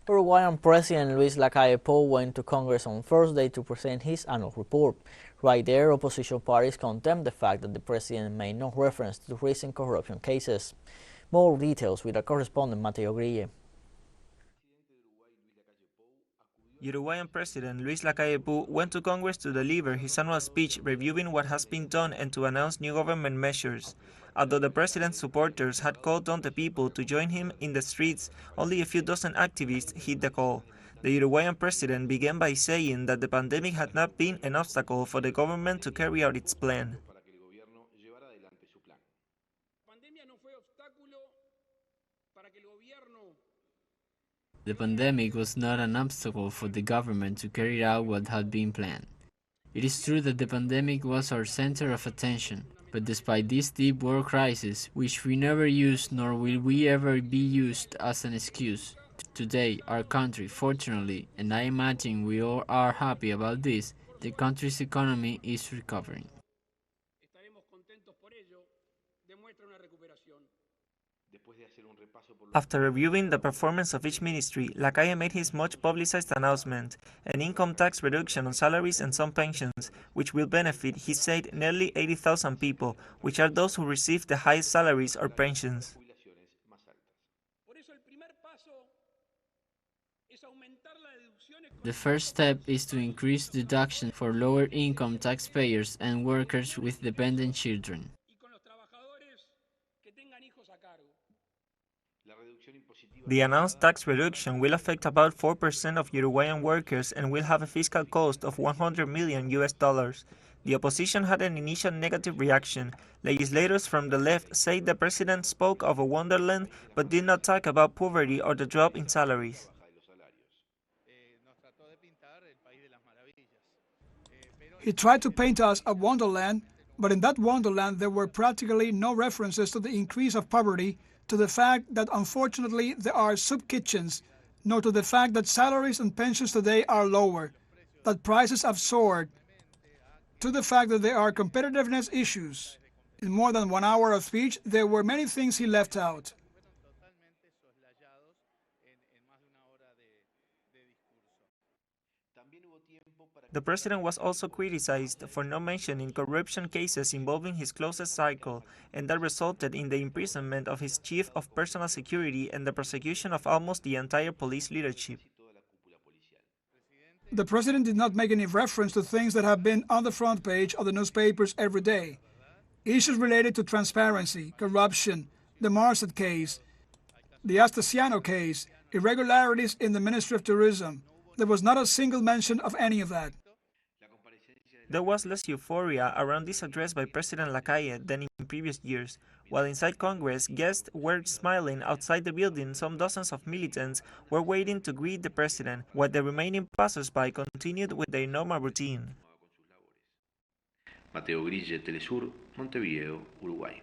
Uruguayan President Lacalle Pou went to Congress on Thursday to present his annual report. Right there, opposition parties condemned the fact that the president made no reference to recent corruption cases. More details with our correspondent Mateo Grille. Uruguayan President Lacalle Pou went to Congress to deliver his annual speech reviewing what has been done and to announce new government measures. Although the president's supporters had called on the people to join him in the streets, only a few dozen activists heed the call. The Uruguayan president began by saying that the pandemic had not been an obstacle for the government to carry out its plan. The pandemic was not an obstacle for the government to carry out what had been planned. It is true that the pandemic was our center of attention, but despite this deep world crisis, which we never used nor will we ever be used as an excuse, today our country, fortunately, and I imagine we all are happy about this, the country's economy is recovering. After reviewing the performance of each ministry, Lacalle made his much publicized announcement, an income tax reduction on salaries and some pensions, which will benefit, he said, nearly 80,000 people, which are those who receive the highest salaries or pensions. The first step is to increase deduction for lower income taxpayers and workers with dependent children. The announced tax reduction will affect about 4% of Uruguayan workers and will have a fiscal cost of $100 million. The opposition had an initial negative reaction. Legislators from the left say the president spoke of a wonderland but did not talk about poverty or the drop in salaries. He tried to paint us a wonderland, but in that wonderland there were practically no references to the increase of poverty, to the fact that unfortunately there are soup kitchens, nor to the fact that salaries and pensions today are lower, that prices have soared, to the fact that there are competitiveness issues. In more than 1 hour of speech, there were many things he left out. The president was also criticized for not mentioning corruption cases involving his closest circle, and that resulted in the imprisonment of his chief of personal security and the prosecution of almost the entire police leadership. The president did not make any reference to things that have been on the front page of the newspapers every day. Issues related to transparency, corruption, the Marcet case, the Astesiano case, irregularities in the Ministry of Tourism. There was not a single mention of any of that. There was less euphoria around this address by President Lacalle than in previous years. While inside Congress, guests were smiling, outside the building some dozens of militants were waiting to greet the president, while the remaining passers-by continued with their normal routine. Mateo Grille, teleSUR, Montevideo, Uruguay.